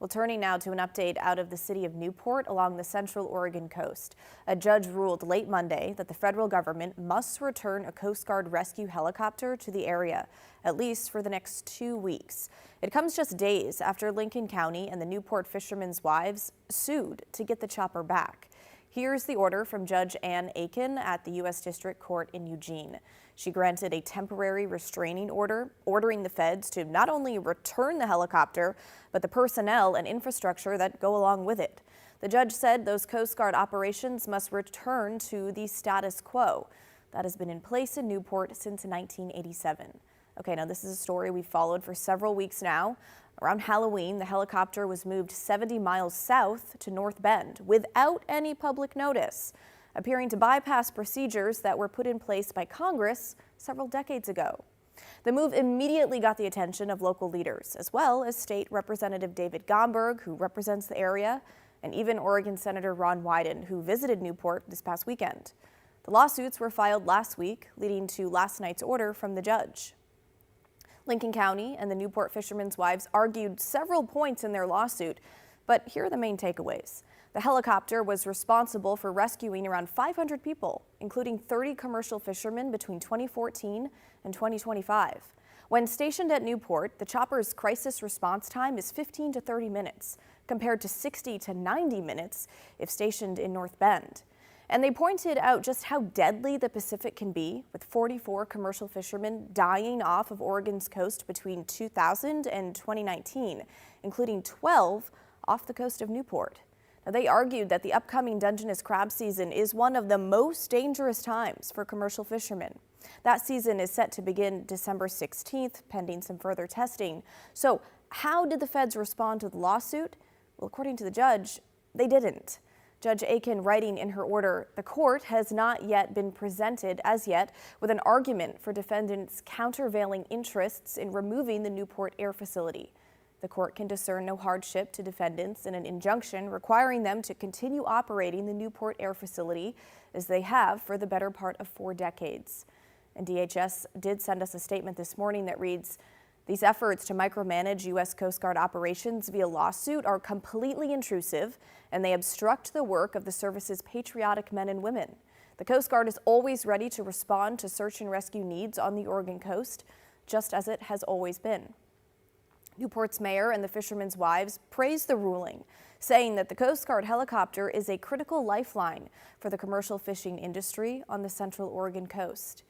Well, turning now to an update out of the city of Newport along the central Oregon coast. A judge ruled late Monday that the federal government must return a Coast Guard rescue helicopter to the area, at least for the next 2 weeks. It comes just days after Lincoln County and the Newport fishermen's wives sued to get the chopper back. Here's the order from Judge Ann Aiken at the U.S. District Court in Eugene. She granted a temporary restraining order, ordering the feds to not only return the helicopter, but the personnel and infrastructure that go along with it. The judge said those Coast Guard operations must return to the status quo that has been in place in Newport since 1987. Okay, now this is a story we've followed for several weeks now. Around Halloween, the helicopter was moved 70 miles south to North Bend without any public notice, appearing to bypass procedures that were put in place by Congress several decades ago. The move immediately got the attention of local leaders, as well as State Representative David Gomberg, who represents the area, and even Oregon Senator Ron Wyden, who visited Newport this past weekend. The lawsuits were filed last week, leading to last night's order from the judge. Lincoln County and the Newport fishermen's wives argued several points in their lawsuit, but here are the main takeaways. The helicopter was responsible for rescuing around 500 people, including 30 commercial fishermen between 2014 and 2025. When stationed at Newport, the chopper's crisis response time is 15 to 30 minutes, compared to 60 to 90 minutes if stationed in North Bend. And they pointed out just how deadly the Pacific can be, with 44 commercial fishermen dying off of Oregon's coast between 2000 and 2019, including 12 off the coast of Newport. Now, they argued that the upcoming Dungeness crab season is one of the most dangerous times for commercial fishermen. That season is set to begin December 16th, pending some further testing. So how did the feds respond to the lawsuit? Well, according to the judge, they didn't. Judge Aiken writing in her order, the court has not yet been presented as yet with an argument for defendants' countervailing interests in removing the Newport air facility. The court can discern no hardship to defendants in an injunction requiring them to continue operating the Newport air facility as they have for the better part of 4 decades. And DHS did send us a statement this morning that reads, "These efforts to micromanage U.S. Coast Guard operations via lawsuit are completely intrusive, and they obstruct the work of the service's patriotic men and women. The Coast Guard is always ready to respond to search and rescue needs on the Oregon coast, just as it has always been." Newport's mayor and the fishermen's wives praised the ruling, saying that the Coast Guard helicopter is a critical lifeline for the commercial fishing industry on the central Oregon coast.